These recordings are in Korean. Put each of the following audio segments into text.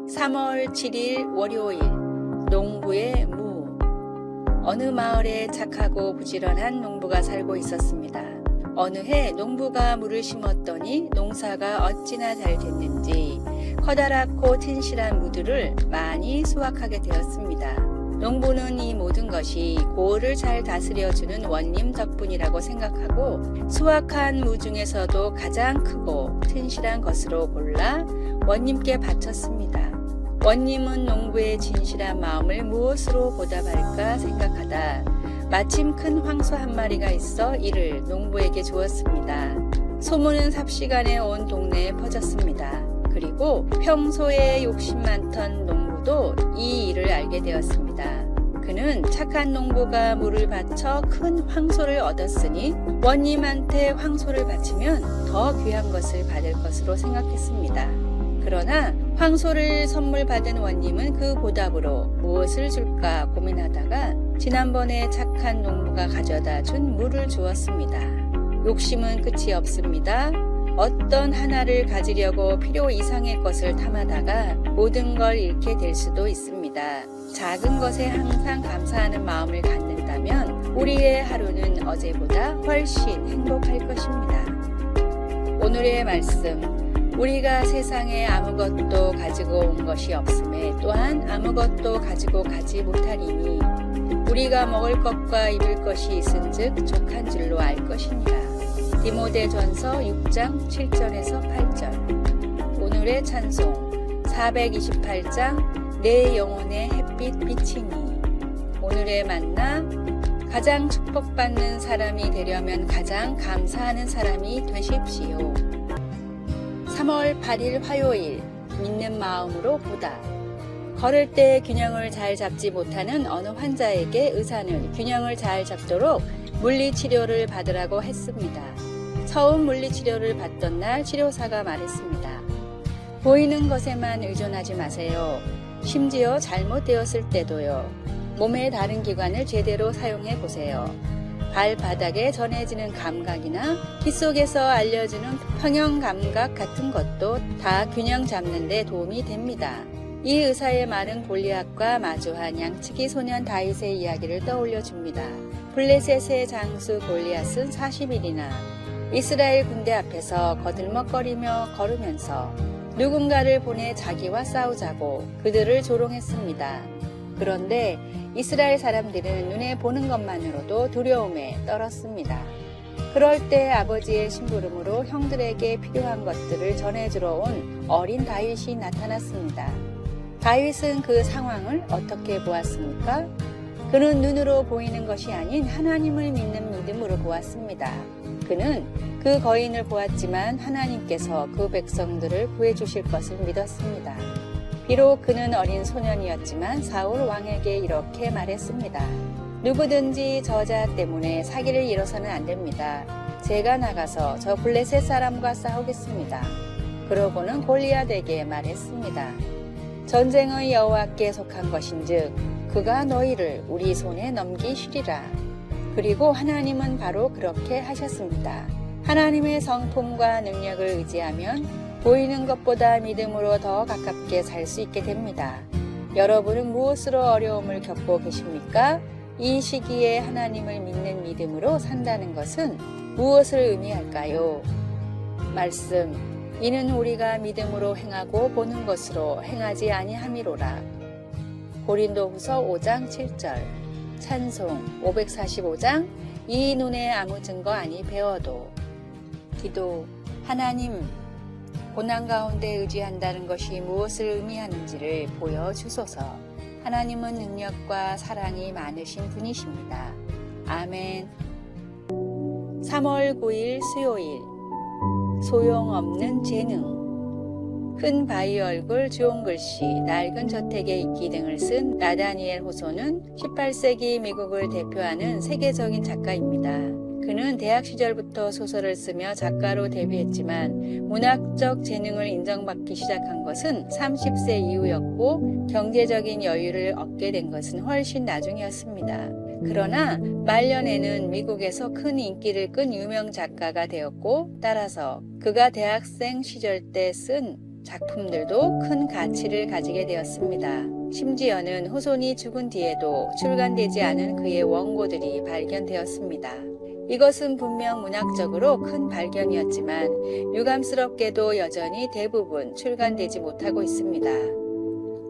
3월 7일 월요일 농부의 무. 어느 마을에 착하고 부지런한 농부가 살고 있었습니다. 어느 해 농부가 무를 심었더니 농사가 어찌나 잘 됐는지 커다랗고 튼실한 무들을 많이 수확하게 되었습니다. 농부는 이 모든 것이 고을을 잘 다스려주는 원님 덕분이라고 생각하고 수확한 무 중에서도 가장 크고 튼실한 것으로 골라 원님께 바쳤습니다. 원님은 농부의 진실한 마음을 무엇으로 보답할까 생각하다 마침 큰 황소 한 마리가 있어 이를 농부에게 주었습니다. 소문은 삽시간에 온 동네에 퍼졌습니다. 그리고 평소에 욕심 많던 농부도 이 일을 알게 되었습니다. 그는 착한 농부가 무를 바쳐 큰 황소를 얻었으니 원님한테 황소를 바치면 더 귀한 것을 받을 것으로 생각했습니다. 그러나 황소를 선물 받은 원님은 그 보답으로 무엇을 줄까 고민하다가 지난번에 착한 농부가 가져다 준 무를 주었습니다. 욕심은 끝이 없습니다. 어떤 하나를 가지려고 필요 이상의 것을 탐하다가 모든 걸 잃게 될 수도 있습니다. 작은 것에 항상 감사하는 마음을 갖는다면 우리의 하루는 어제보다 훨씬 행복할 것입니다. 오늘의 말씀. 우리가 세상에 아무것도 가지고 온 것이 없음에 또한 아무것도 가지고 가지 못하리니 우리가 먹을 것과 입을 것이 있은즉 족한 줄로 알 것이니라. 디모데전서 6장 7절에서 8절. 오늘의 찬송 428장 내 영혼의 햇빛 비치니. 오늘의 만나 가장 축복받는 사람이 되려면 가장 감사하는 사람이 되십시오. 3월 8일 화요일 믿는 마음으로 보다. 걸을 때 균형을 잘 잡지 못하는 어느 환자에게 의사는 균형을 잘 잡도록 물리치료를 받으라고 했습니다. 처음 물리치료를 받던 날 치료사가 말했습니다. 보이는 것에만 의존하지 마세요. 심지어 잘못되었을 때도요. 몸의 다른 기관을 제대로 사용해 보세요. 발바닥에 전해지는 감각이나 귀 속에서 알려주는 평형 감각 같은 것도 다 균형 잡는 데 도움이 됩니다. 이 의사의 말은 골리앗과 마주한 양치기 소년 다윗의 이야기를 떠올려 줍니다. 블레셋의 장수 골리앗은 40일이나 이스라엘 군대 앞에서 거들먹거리며 걸으면서 누군가를 보내 자기와 싸우자고 그들을 조롱했습니다. 그런데 이스라엘 사람들은 눈에 보는 것만으로도 두려움에 떨었습니다. 그럴 때 아버지의 심부름으로 형들에게 필요한 것들을 전해주러 온 어린 다윗이 나타났습니다. 다윗은 그 상황을 어떻게 보았습니까? 그는 눈으로 보이는 것이 아닌 하나님을 믿는 믿음으로 보았습니다. 그는 그 거인을 보았지만 하나님께서 그 백성들을 구해주실 것을 믿었습니다. 비록 그는 어린 소년이었지만 사울 왕에게 이렇게 말했습니다. 누구든지 저자 때문에 사기를 이뤄서는 안 됩니다. 제가 나가서 저 블레셋 사람과 싸우겠습니다. 그러고는 골리앗에게 말했습니다. 전쟁의 여호와께 속한 것인즉 그가 너희를 우리 손에 넘기시리라. 그리고 하나님은 바로 그렇게 하셨습니다. 하나님의 성품과 능력을 의지하면 보이는 것보다 믿음으로 더 가깝게 살 수 있게 됩니다. 여러분은 무엇으로 어려움을 겪고 계십니까? 이 시기에 하나님을 믿는 믿음으로 산다는 것은 무엇을 의미할까요? 말씀. 이는 우리가 믿음으로 행하고 보는 것으로 행하지 아니함이로라. 고린도후서 5장 7절. 찬송 545장 이 눈에 아무 증거 아니 배워도. 기도. 하나님, 고난 가운데 의지한다는 것이 무엇을 의미하는지를 보여주소서. 하나님은 능력과 사랑이 많으신 분이십니다. 아멘. 3월 9일 수요일 소용없는 재능. 큰 바위 얼굴, 좋은 글씨, 낡은 저택의 이끼 등을 쓴 나다니엘 호소는 18세기 미국을 대표하는 세계적인 작가입니다. 그는 대학 시절부터 소설을 쓰며 작가로 데뷔했지만 문학적 재능을 인정받기 시작한 것은 30세 이후였고 경제적인 여유를 얻게 된 것은 훨씬 나중이었습니다. 그러나 말년에는 미국에서 큰 인기를 끈 유명 작가가 되었고 따라서 그가 대학생 시절 때 쓴 작품들도 큰 가치를 가지게 되었습니다. 심지어는 후손이 죽은 뒤에도 출간되지 않은 그의 원고들이 발견되었습니다. 이것은 분명 문학적으로 큰 발견이었지만 유감스럽게도 여전히 대부분 출간되지 못하고 있습니다.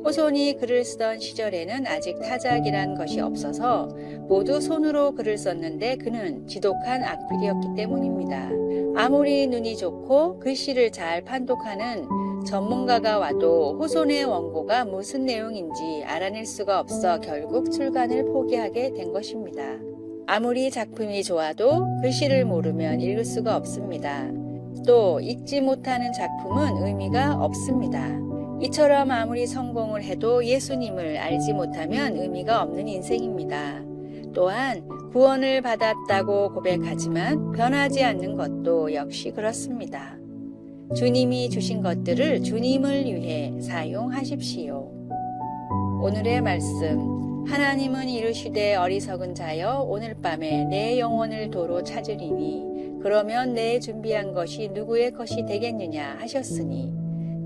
후손이 글을 쓰던 시절에는 아직 타작이란 것이 없어서 모두 손으로 글을 썼는데 그는 지독한 악필이었기 때문입니다. 아무리 눈이 좋고 글씨를 잘 판독하는 전문가가 와도 후손의 원고가 무슨 내용인지 알아낼 수가 없어 결국 출간을 포기하게 된 것입니다. 아무리 작품이 좋아도 글씨를 모르면 읽을 수가 없습니다. 또 읽지 못하는 작품은 의미가 없습니다. 이처럼 아무리 성공을 해도 예수님을 알지 못하면 의미가 없는 인생입니다. 또한 구원을 받았다고 고백하지만 변하지 않는 것도 역시 그렇습니다. 주님이 주신 것들을 주님을 위해 사용하십시오. 오늘의 말씀. 하나님은 이르시되 어리석은 자여 오늘 밤에 내 영혼을 도로 찾으리니 그러면 내 준비한 것이 누구의 것이 되겠느냐 하셨으니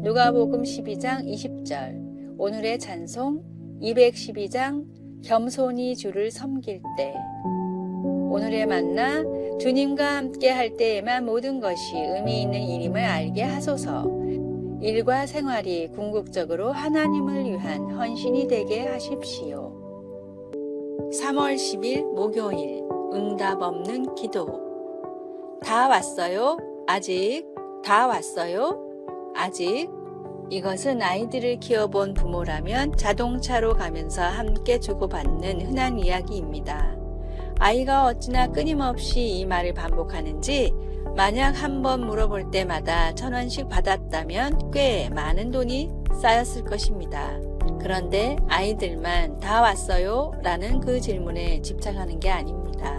누가복음 12장 20절. 오늘의 찬송 212장 겸손히 주를 섬길 때. 오늘의 만나 주님과 함께 할 때에만 모든 것이 의미 있는 일임을 알게 하소서. 일과 생활이 궁극적으로 하나님을 위한 헌신이 되게 하십시오. 3월 10일 목요일 응답 없는 기도. 다 왔어요? 아직? 다 왔어요? 아직? 이것은 아이들을 키워본 부모라면 자동차로 가면서 함께 주고받는 흔한 이야기입니다. 아이가 어찌나 끊임없이 이 말을 반복하는지 만약 한 번 물어볼 때마다 1,000원씩 받았다면 꽤 많은 돈이 쌓였을 것입니다. 그런데 아이들만 다 왔어요? 라는 그 질문에 집착하는 게 아닙니다.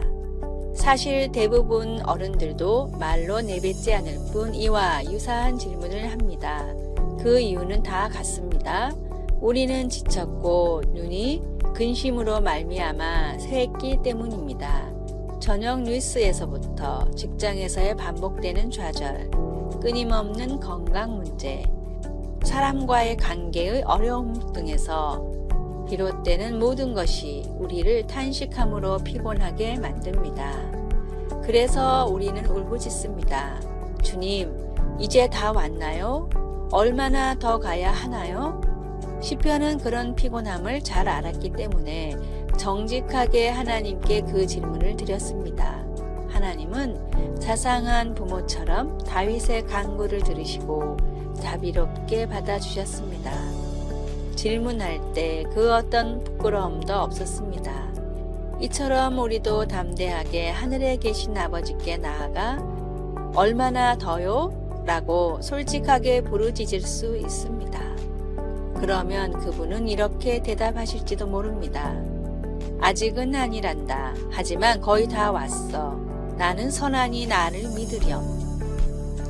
사실 대부분 어른들도 말로 내뱉지 않을 뿐 이와 유사한 질문을 합니다. 그 이유는 다 같습니다. 우리는 지쳤고 눈이 근심으로 말미암아 쇠했기 때문입니다. 저녁 뉴스에서부터 직장에서의 반복되는 좌절, 끊임없는 건강 문제, 사람과의 관계의 어려움 등에서 비롯되는 모든 것이 우리를 탄식함으로 피곤하게 만듭니다. 그래서 우리는 울부짖습니다. 주님, 이제 다 왔나요? 얼마나 더 가야 하나요? 시편은 그런 피곤함을 잘 알았기 때문에 정직하게 하나님께 그 질문을 드렸습니다. 하나님은 자상한 부모처럼 다윗의 간구를 들으시고 자비롭게 받아주셨습니다. 질문할 때 그 어떤 부끄러움도 없었습니다. 이처럼 우리도 담대하게 하늘에 계신 아버지께 나아가 얼마나 더요? 라고 솔직하게 부르짖을 수 있습니다. 그러면 그분은 이렇게 대답하실지도 모릅니다. 아직은 아니란다. 하지만 거의 다 왔어. 나는 선하니 나를 믿으렴.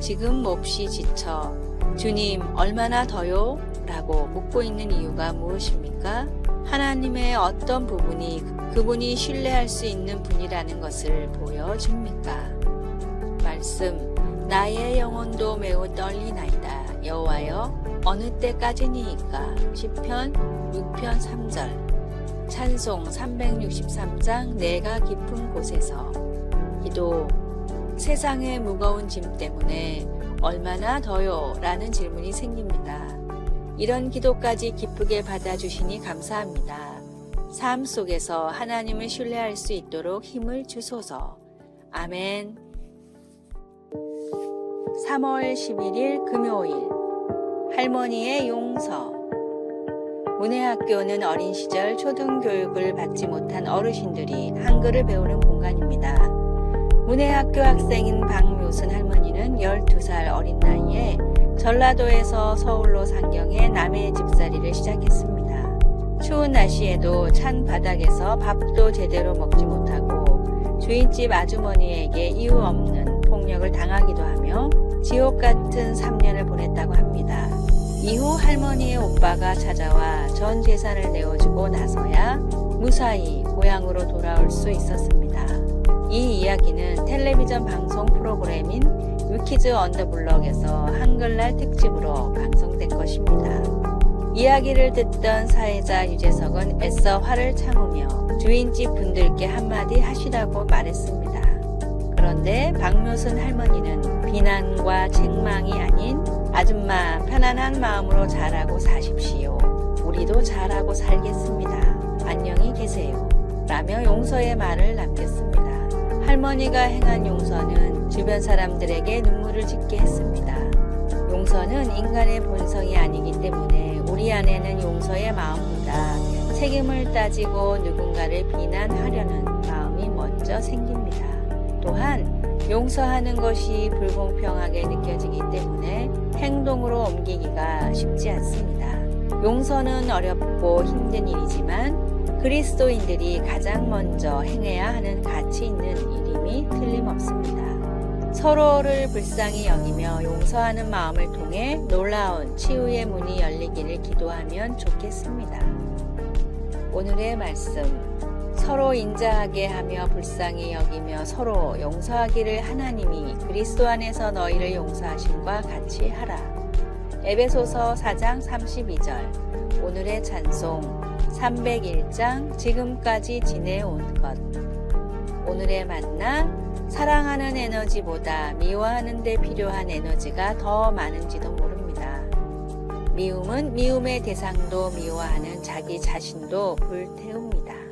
지금 몹시 지쳐 주님 얼마나 더요? 라고 묻고 있는 이유가 무엇입니까? 하나님의 어떤 부분이 그분이 신뢰할 수 있는 분이라는 것을 보여줍니까? 말씀. 나의 영혼도 매우 떨리나이다. 여호와여 어느 때까지니이까? 시편 6편 3절. 찬송 363장 내가 깊은 곳에서. 기도. 세상의 무거운 짐 때문에 얼마나 더요? 라는 질문이 생깁니다. 이런 기도까지 기쁘게 받아주시니 감사합니다. 삶 속에서 하나님을 신뢰할 수 있도록 힘을 주소서. 아멘. 3월 11일 금요일 할머니의 용서. 문해학교는 어린 시절 초등교육을 받지 못한 어르신들이 한글을 배우는 공간입니다. 문해학교 학생인 박묘순 할머니는 12살 어린 나이에 전라도에서 서울로 상경해 남해 집살이를 시작했습니다. 추운 날씨에도 찬 바닥에서 밥도 제대로 먹지 못하고 주인집 아주머니에게 이유 없는 폭력을 당하기도 하며 지옥 같은 3년을 보냈다고 합니다. 이후 할머니의 오빠가 찾아와 전 재산을 내어주고 나서야 무사히 고향으로 돌아올 수 있었습니다. 이 이야기는 텔레비전 방송 프로그램인 위키즈 언 더 블럭에서 한글날 특집으로 방송됩니다. 이야기를 듣던 사회자 유재석은 애써 화를 참으며 주인집 분들께 한마디 하시라고 말했습니다. 그런데 박묘순 할머니는 비난과 책망이 아닌 아줌마 편안한 마음으로 잘하고 사십시오. 우리도 잘하고 살겠습니다. 안녕히 계세요. 라며 용서의 말을 남겼습니다. 할머니가 행한 용서는 주변 사람들에게 눈물을 짓게 했습니다. 용서는 인간의 본성이 아니기 때문에 우리 안에는 용서의 마음보다 책임을 따지고 누군가를 비난하려는 마음이 먼저 생깁니다. 또한 용서하는 것이 불공평하게 느껴지기 때문에 행동으로 옮기기가 쉽지 않습니다. 용서는 어렵고 힘든 일이지만 그리스도인들이 가장 먼저 행해야 하는 가치 있는 일임이 틀림없습니다. 서로를 불쌍히 여기며 용서하는 마음을 통해 놀라운 치유의 문이 열리기를 기도하면 좋겠습니다. 오늘의 말씀, 서로 인자하게 하며 불쌍히 여기며 서로 용서하기를 하나님이 그리스도 안에서 너희를 용서하심과 같이 하라. 에베소서 4장 32절. 오늘의 찬송 301장 지금까지 지내온 것. 오늘의 만나, 사랑하는 에너지보다 미워하는 데 필요한 에너지가 더 많은지도 모릅니다. 미움은 미움의 대상도 미워하는 자기 자신도 불태웁니다.